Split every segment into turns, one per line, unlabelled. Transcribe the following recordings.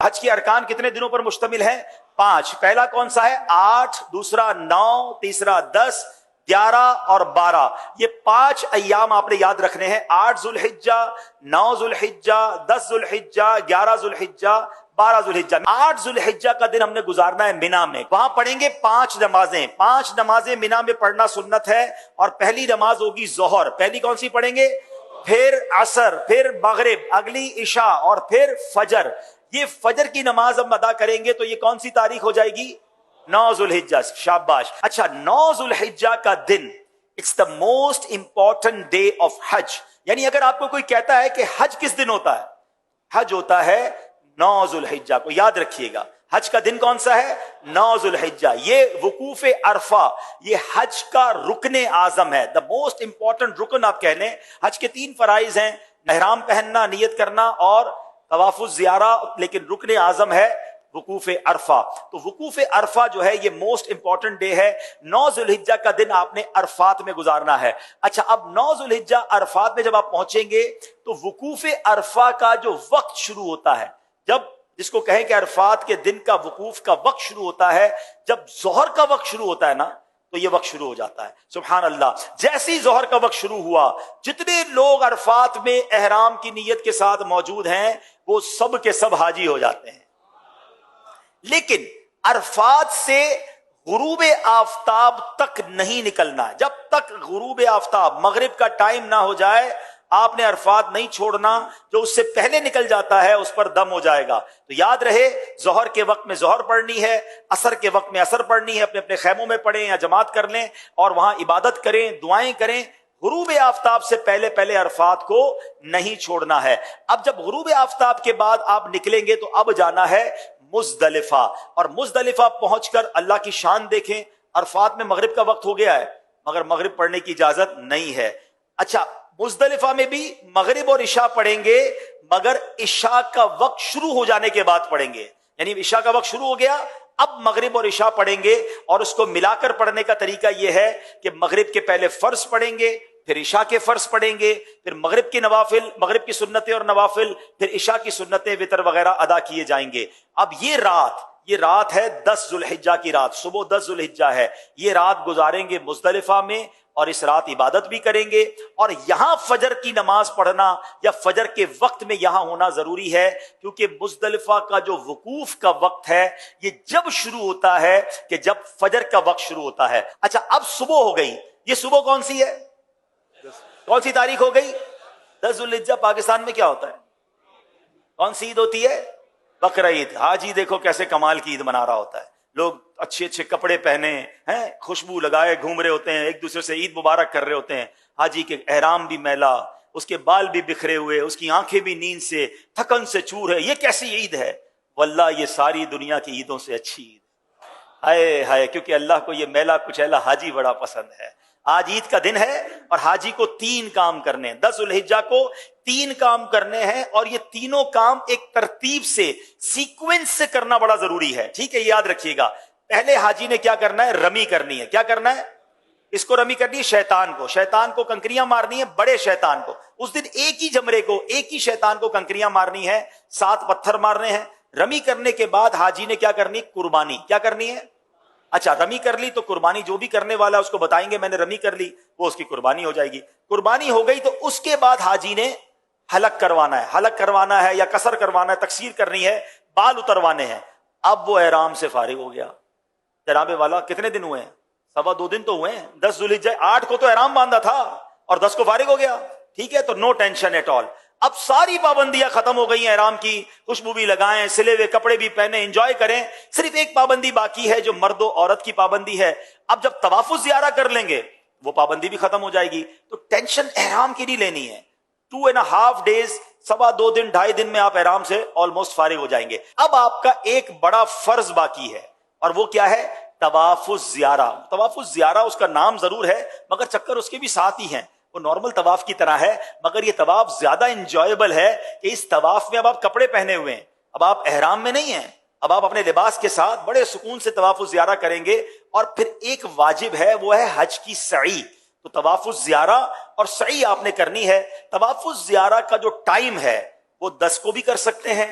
हज के अरकान कितने दिनों पर मुश्तमिल है? 5। पहला कौन सा है? 8, दूसरा 9, तीसरा 10, 11 और 12। ये 5 अय्याम आपने याद रखने हैं। 8 जुल्हिज्जा, 9 जुल्हिज्जा, 10 जुल्हिज्जा, 11 जुल्हिज्जा, 12 जुल्हिज्जा। 8 जुल्हिज्जा का दिन हमने गुजारना है मिना में। वहां पढ़ेंगे 5 नमाजें। 5 नमाजें मिना में पढ़ना सुन्नत है। और पहली नमाज होगी जोहर। पहली कौन सी पढ़ेंगे? फिर असर, फिर मगरिब, अगली इशा और फिर फजर। ये फजर की नमाज हम अदा करेंगे तो ये कौन सी तारीख हो जाएगी? 9 जुल्हिज्जा। शाबाश। अच्छा, 9 जुल्हिज्जा का दिन, it's the most important day of हज। यानी अगर आपको कोई कहता है कि हज किस दिन होता है, हज होता है 9 जुल्हिज्जा को। याद रखिएगा, हज का दिन कौन सा है? 9 जुल्हिज्जा। ये वकूफ अरफा, ये हज का रुकने आजम है, द मोस्ट इंपॉर्टेंट रुकन आप कह लें। हज के 3 फराइज हैं, एहराम पहनना, नियत करना और तवाफुज ज़ियारा, लेकिन रुकने आजम है वकूफ अरफा। तो वकूफ अरफा जो है ये मोस्ट इंपॉर्टेंट डे है। 9 जुल्हिज्जा का दिन आपने अरफात में गुजारना है। अच्छा, अब 9 जुल्हिज्जा अरफात में जब आप पहुंचेंगे तो वकूफ अरफा का जो वक्त शुरू होता है, जब जिसको कहें कि अरफात के दिन का वकूफ का वक्त शुरू होता है, जब जोहर का वक्त शुरू होता है ना, तो ये वक्त शुरू हो जाता है। सुभान अल्लाह। जैसे ही जोहर का वक्त शुरू हुआ, जितने लोग अरफात में एहराम की नीयत के साथ मौजूद हैं वो सब के सब हाजी हो जाते हैं। लेकिन अरफात से गुरूब आफताब तक नहीं निकलना। जब तक गुरूब आफताब, मगरिब का टाइम ना हो जाए, आपने अरफात नहीं छोड़ना। जो उससे पहले निकल जाता है उस पर दम हो जाएगा। तो याद रहे, जोहर के वक्त में जोहर पढ़नी है, असर के वक्त में असर पढ़नी है। अपने अपने खैमों में पढ़ें या जमात कर लें और वहां इबादत करें, दुआएं करें। गुरूब आफताब से पहले पहले अरफात को नहीं छोड़ना है। अब जब गुरूब आफताब के बाद आप निकलेंगे तो अब जाना है मुजदलिफा। और मुजदलिफा पहुंचकर अल्लाह की शान देखें। अरफात में मगरिब का वक्त हो गया है मगर मगरिब पढ़ने की इजाजत नहीं है। अच्छा, मुजदलिफा में भी मगरिब और इशा पढ़ेंगे मगर इशा का वक्त शुरू हो जाने के बाद पढ़ेंगे। यानी इशा का वक्त शुरू हो गया, अब मगरिब और इशा पढ़ेंगे। और उसको मिलाकर पढ़ने का तरीका यह है कि मगरिब के पहले फर्ज पढ़ेंगे, फिर इशा के फर्ज पढ़ेंगे, फिर मगरिब की नवाफिल, मगरिब की सुन्नतें और नवाफिल, फिर इशा की सुन्नतें, वितर वगैरह अदा किए जाएंगे। अब ये रात है 10 जुल्हिज्जा की रात। सुबह 10 जुल्हिज्जा है। ये रात गुजारेंगे मुजदलिफा में और इस रात इबादत भी करेंगे। और यहां फजर की नमाज पढ़ना या फजर के वक्त में यहां होना जरूरी है, क्योंकि मुजदलिफा का जो वकूफ का वक्त है ये जब शुरू होता है कि जब फजर का वक्त शुरू होता है। अच्छा, अब सुबह हो गई। ये सुबह कौन सी है? कौन सी तारीख हो गई? 10 जुल्हिज्जा। पाकिस्तान में क्या होता है? कौन सी ईद होती है? बकरा ईद। हाजी देखो कैसे कमाल की ईद मना रहा होता है। लोग अच्छे अच्छे कपड़े पहने हैं, खुशबू लगाए घूम रहे होते हैं, एक दूसरे से ईद मुबारक कर रहे होते हैं। हाजी के एहराम भी मैला, उसके बाल भी बिखरे हुए, उसकी आंखें भी नींद से, थकन से चूर है। ये कैसी ईद है? वल्लाह ये सारी दुनिया की ईदों से अच्छी ईद। हाय हाय, क्योंकि अल्लाह को ये मैला कुचैला हाजी बड़ा पसंद है। आज ईद का दिन है और हाजी को 3 काम करने हैं। 10 जुल्हिज्जा को 3 काम करने हैं और ये तीनों काम एक तरतीब से, सीक्वेंस से करना बड़ा जरूरी है। ठीक है, याद रखिएगा। पहले हाजी ने क्या करना है? रमी करनी है। क्या करना है? इसको रमी करनी है शैतान को कंकरियां मारनी है, बड़े शैतान को। उस दिन एक ही जमरे को, एक ही शैतान को कंकरियां मारनी है, 7 पत्थर मारने हैं। रमी करने के बाद हाजी ने क्या करनी? कुर्बानी। क्या करनी है? अच्छा, रमी कर ली तो कुर्बानी, जो भी करने वाला उसको बताएंगे मैंने रमी कर ली, वो उसकी कुर्बानी हो जाएगी। कुर्बानी हो गई तो उसके बाद हाजी ने हलक करवाना है या कसर करवाना है, तकसीर करनी है, बाल उतरवाने हैं। अब वो एहराम से फारिग हो गया। जनाबे वाला कितने दिन हुए हैं? 2.25 दिन तो हुए हैं। 10 जुल्हिज्जा 8 को तो एहराम बांधा था और 10 को फारिग हो गया। ठीक है, तो नो टेंशन एट ऑल। अब सारी पाबंदियां खत्म हो गई हैं एहराम की। खुशबू भी लगाएं, सिले हुए कपड़े भी पहने, एंजॉय करें। सिर्फ एक पाबंदी बाकी है जो मर्द और औरत की पाबंदी है। अब जब तवाफुज ज़ियारा कर लेंगे वो पाबंदी भी खत्म हो जाएगी। तो टेंशन एहराम की नहीं लेनी है। 2.5 डेज, 2.25 दिन, 2.5 दिन में आप एहराम से ऑलमोस्ट फारिग हो जाएंगे। अब आपका एक बड़ा फर्ज बाकी है और वो क्या है? तवाफुज ज़ियारा। तवाफुज ज़ियारा उसका नाम जरूर है मगर चक्कर उसके भी साथ ही हैं। वो नॉर्मल तवाफ की तरह है मगर ये तवाफ ज्यादा इंजॉयबल है कि इस तवाफ में अब आप कपड़े पहने हुए हैं, अब आप एहराम में नहीं हैं, अब आप अपने लिबास के साथ बड़े सुकून से तवाफुज ज़ियारा करेंगे। और फिर एक वाजिब है, वो है हज की सई। तो तवाफुज ज़ियारा और सई आपने करनी है। तवाफुज ज़ियारा का जो टाइम है वो 10 को भी कर सकते हैं,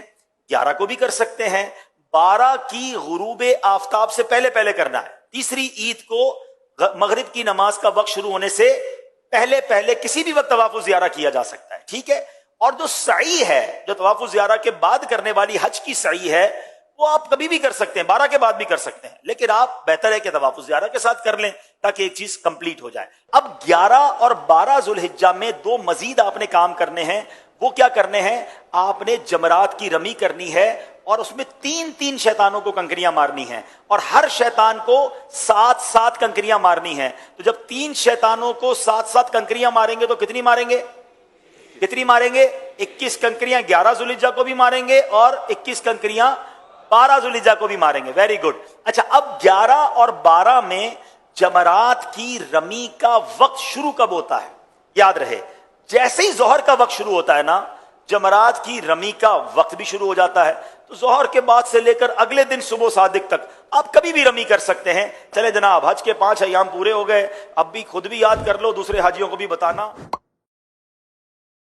11 को भी कर सकते हैं, 12 की गुरूब आफताब से पहले पहले करना है। तीसरी ईद को मगरिब की नमाज का वक्त शुरू होने से पहले पहले किसी भी वक्त तवाफ ज़ियारा किया जा सकता है, ठीक है। और जो सई है, जो तवाफ ज़ियारा के बाद करने वाली हज की सई है, वो आप कभी भी कर सकते हैं, 12 के बाद भी कर सकते हैं, लेकिन आप बेहतर है कि तवाफ ज़ियारा के साथ कर लें ताकि एक चीज कंप्लीट हो जाए। अब 11 और 12 ज़ुल्हिज्जा में दो मजीद आपने काम करने हैं। वो क्या करने हैं? आपने जमरात की रमी करनी है और उसमें 3-3 शैतानों को कंकरियां मारनी हैं और हर शैतान को 7-7 कंकरियां मारनी हैं। तो जब 3 शैतानों को 7-7 कंकरियां मारेंगे तो कितनी मारेंगे? 21 कंकरियां 11 ज़ुल्हिज्जा को भी मारेंगे और 21 कंकरियां 12 ज़ुल्हिज्जा को भी मारेंगे। Very good. अच्छा, अब 11 और 12 में जमरात की रमी का वक्त शुरू कब होता है? याद रहे, जैसे ही जोहर का वक्त शुरू होता है ना, जमरात की रमी का वक्त भी शुरू हो जाता है। तो जोहर के बाद से लेकर अगले दिन सुबह सादिक तक आप कभी भी रमी कर सकते हैं। चले जनाब, हज के 5 अय्याम पूरे हो गए, अब भी खुद भी याद कर लो, दूसरे हाजियों को भी बताना।